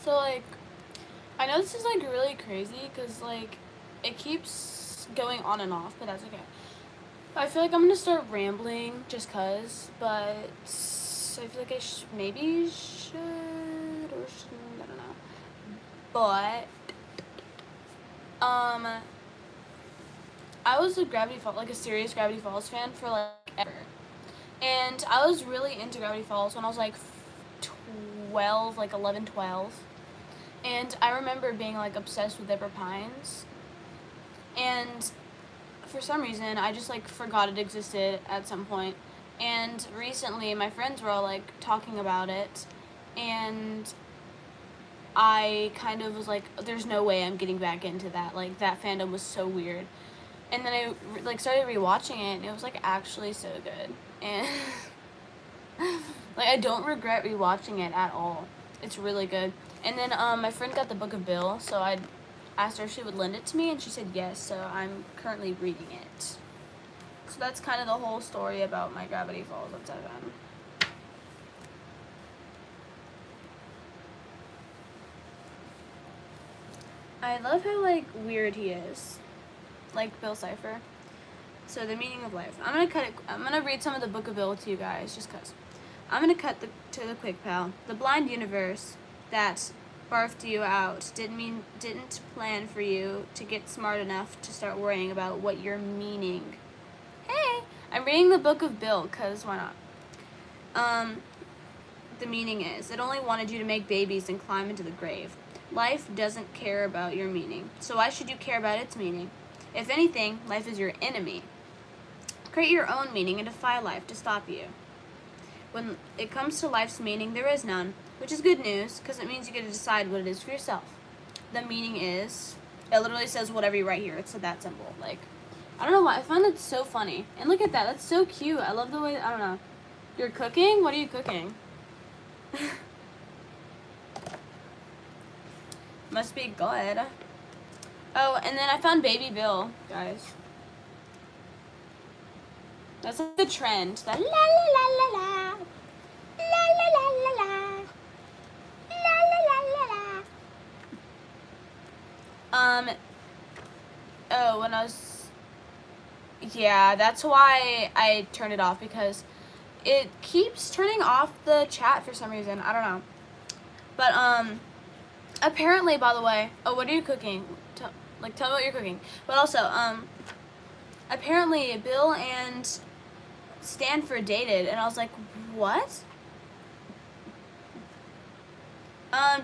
So, like, I know this is, like, really crazy because, like, it keeps going on and off, but that's okay. I feel like I'm going to start rambling just because, but I feel like I maybe should or shouldn't, I don't know. But, I was a like, a serious Gravity Falls fan for, like, ever. And I was really into Gravity Falls when I was, like, 12, like, 11, 12. And I remember being, like, obsessed with Zebra Pines. And for some reason, I just, like, forgot it existed at some point. And recently, my friends were all, like, talking about it. And I kind of was like, there's no way I'm getting back into that. Like, that fandom was so weird. And then I, like, started rewatching it, and it was, like, actually so good. And, like, I don't regret rewatching it at all. It's really good. And then, my friend got the Book of Bill, so I asked her if she would lend it to me, and she said yes, so I'm currently reading it. So that's kind of the whole story about my Gravity Falls at 7. I love how, like, weird he is. Like Bill Cipher. So, the meaning of life. I'm gonna read some of the Book of Bill to you guys, just cause. I'm gonna cut to the quick, pal. The blind universe that barfed you out didn't plan for you to get smart enough to start worrying about what you're meaning. Hey, I'm reading the Book of Bill, cause why not? The meaning is, it only wanted you to make babies and climb into the grave. Life doesn't care about your meaning, so why should you care about its meaning? If anything, life is your enemy. Create your own meaning and defy life to stop you. When it comes to life's meaning, there is none, which is good news, because it means you get to decide what it is for yourself. The meaning is, it literally says whatever you write here. It's that simple. Like, I don't know why. I find that so funny. And look at that. That's so cute. I love the way, I don't know. You're cooking? What are you cooking? Must be good. Oh, and then I found Baby Bill, guys. That's like the trend. That la la la la la. La la la la la. La la la la la. Oh, when I was... Yeah, that's why I turned it off, because it keeps turning off the chat for some reason. I don't know. But, apparently, by the way... Oh, what are you cooking? Tell me what you're cooking. But also, apparently Bill and Stanford dated, and I was like, what?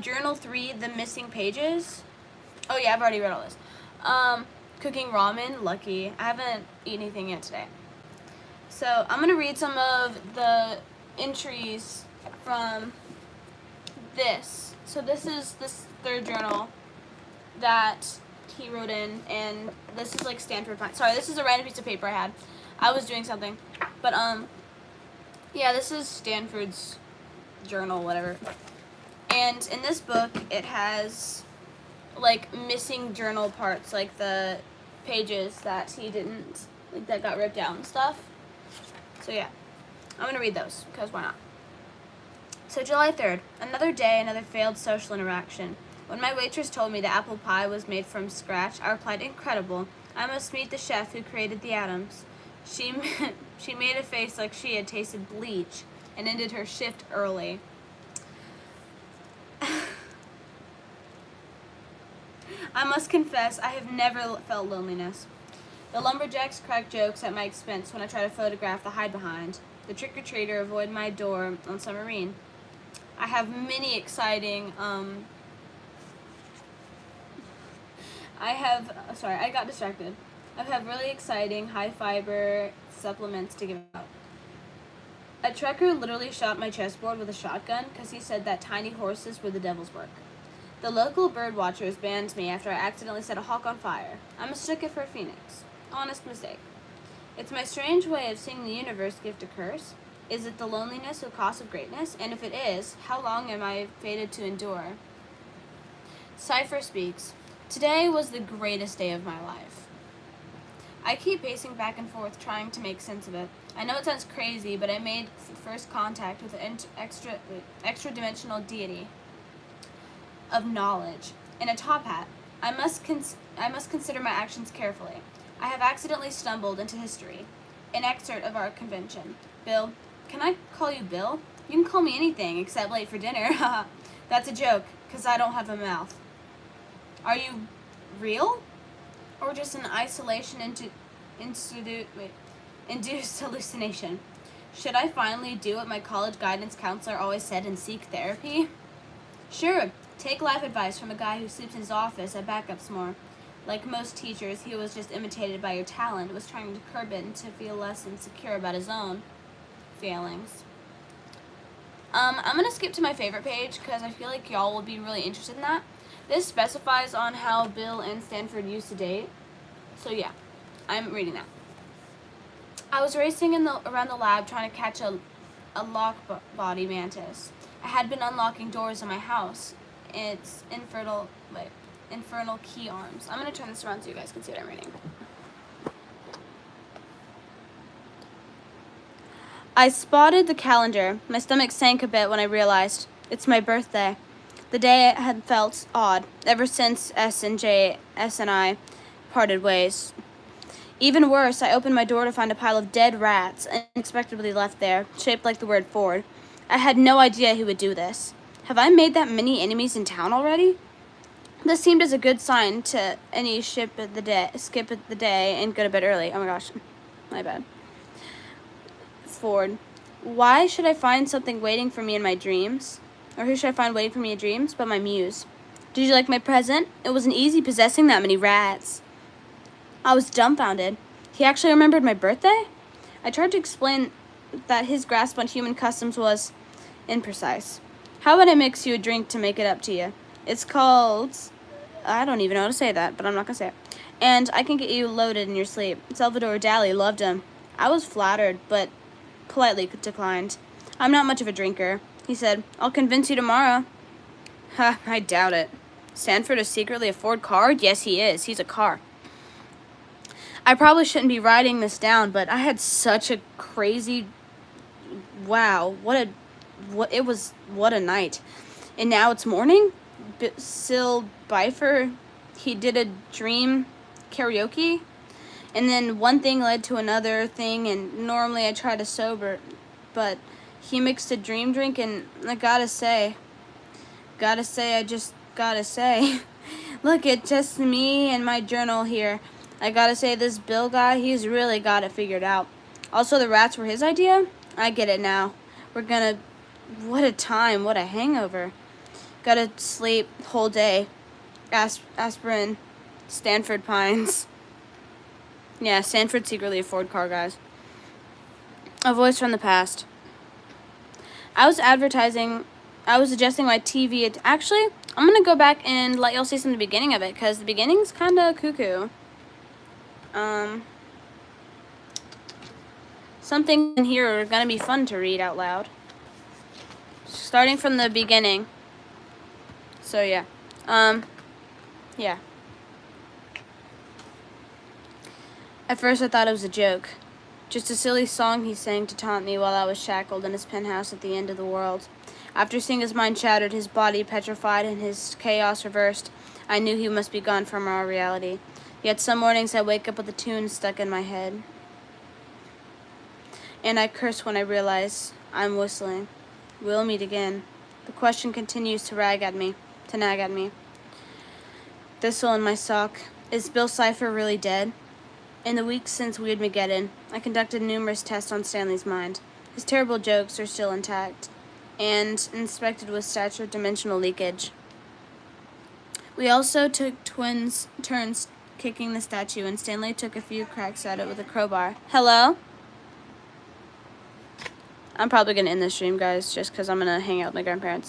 Journal 3, The Missing Pages. Oh yeah, I've already read all this. Cooking ramen, lucky. I haven't eaten anything yet today. So, I'm gonna read some of the entries from this. So this is this third journal that he wrote in, and this is like Stanford Pine. Sorry, this is a random piece of paper I had. I was doing something. But, yeah, this is Stanford's journal, whatever. And in this book, it has, like, missing journal parts, like the pages that he didn't, like, that got ripped out and stuff. So, yeah, I'm going to read those, because why not? So, July 3rd, another day, another failed social interaction. When my waitress told me the apple pie was made from scratch, I replied, incredible. I must meet the chef who created the atoms. She made a face like she had tasted bleach and ended her shift early. I must confess, I have never felt loneliness. The lumberjacks crack jokes at my expense when I try to photograph the hide-behind. The trick-or-treater avoid my door on Submarine. I have many exciting, sorry, I got distracted. I have really exciting high-fiber supplements to give out. A trekker literally shot my chessboard with a shotgun because he said that tiny horses were the devil's work. The local bird watchers banned me after I accidentally set a hawk on fire. I mistook it for a phoenix. Honest mistake. It's my strange way of seeing the universe gift a curse. Is it the loneliness or cost of greatness? And if it is, how long am I fated to endure? Cypher speaks. Today was the greatest day of my life. I keep pacing back and forth trying to make sense of it. I know it sounds crazy, but I made first contact with an extra-dimensional deity. of knowledge, and a top hat. I must consider my actions carefully. I have accidentally stumbled into history. An excerpt of our convention. Bill, can I call you Bill? You can call me anything except late for dinner. That's a joke, because I don't have a mouth. Are you real? Or just an induced hallucination? Should I finally do what my college guidance counselor always said and seek therapy? Sure, take life advice from a guy who sleeps in his office at backups more. Like most teachers, he was just imitated by your talent, was trying to curb it and to feel less insecure about his own failings. I'm going to skip to my favorite page because I feel like y'all will be really interested in that. This specifies on how Bill and Stanford used to date. So yeah, I'm reading that. I was racing around the lab trying to catch a lock-body mantis. I had been unlocking doors in my house. It's infernal key arms. I'm going to turn this around so you guys can see what I'm reading. I spotted the calendar. My stomach sank a bit when I realized it's my birthday. The day had felt odd ever since S and I parted ways. Even worse, I opened my door to find a pile of dead rats unexpectedly left there, shaped like the word Ford. I had no idea he would do this. Have I made that many enemies in town already? This seemed as a good sign to any skip the day and go to bed early. Oh my gosh, my bad. Ford. Why should I find something waiting for me in my dreams? Or who should I find waiting for me in dreams but my muse? Did you like my present? It wasn't easy possessing that many rats. I was dumbfounded. He actually remembered my birthday? I tried to explain that his grasp on human customs was imprecise. How about I mix you a drink to make it up to you? It's called... I don't even know how to say that, but I'm not going to say it. And I can get you loaded in your sleep. Salvador Dali loved him. I was flattered, but politely declined. I'm not much of a drinker. He said, I'll convince you tomorrow. Ha, I doubt it. Stanford is secretly a Ford car? Yes, he is. He's a car. I probably shouldn't be writing this down, but I had such a crazy... Wow, what a night. And now it's morning? Sil Bifer, he did a dream karaoke, and then one thing led to another thing, and normally I try to sober, but he mixed a dream drink, and I gotta say, look, it's just me and my journal here. I gotta say, this Bill guy, he's really got it figured out. Also, the rats were his idea? I get it now. What a time, what a hangover. Gotta sleep whole day. Aspirin, Stanford Pines. Yeah, Stanford's secretly a Ford car, guys. A voice from the past. I was adjusting my TV. Actually, I'm gonna go back and let y'all see some of the beginning of it, because the beginning's kinda cuckoo. Something in here are gonna be fun to read out loud. Starting from the beginning. So yeah. Yeah. At first I thought it was a joke. Just a silly song he sang to taunt me while I was shackled in his penthouse at the end of the world. After seeing his mind shattered, his body petrified, and his chaos reversed, I knew he must be gone from our reality. Yet some mornings I wake up with a tune stuck in my head. And I curse when I realize I'm whistling. We'll meet again. The question continues to nag at me. Thistle in my sock. Is Bill Cipher really dead? In the weeks since Weirdmageddon, I conducted numerous tests on Stanley's mind. His terrible jokes are still intact, and inspected with statute dimensional leakage. We also took turns kicking the statue, and Stanley took a few cracks at it with a crowbar. Hello? I'm probably going to end this stream, guys, just because I'm going to hang out with my grandparents.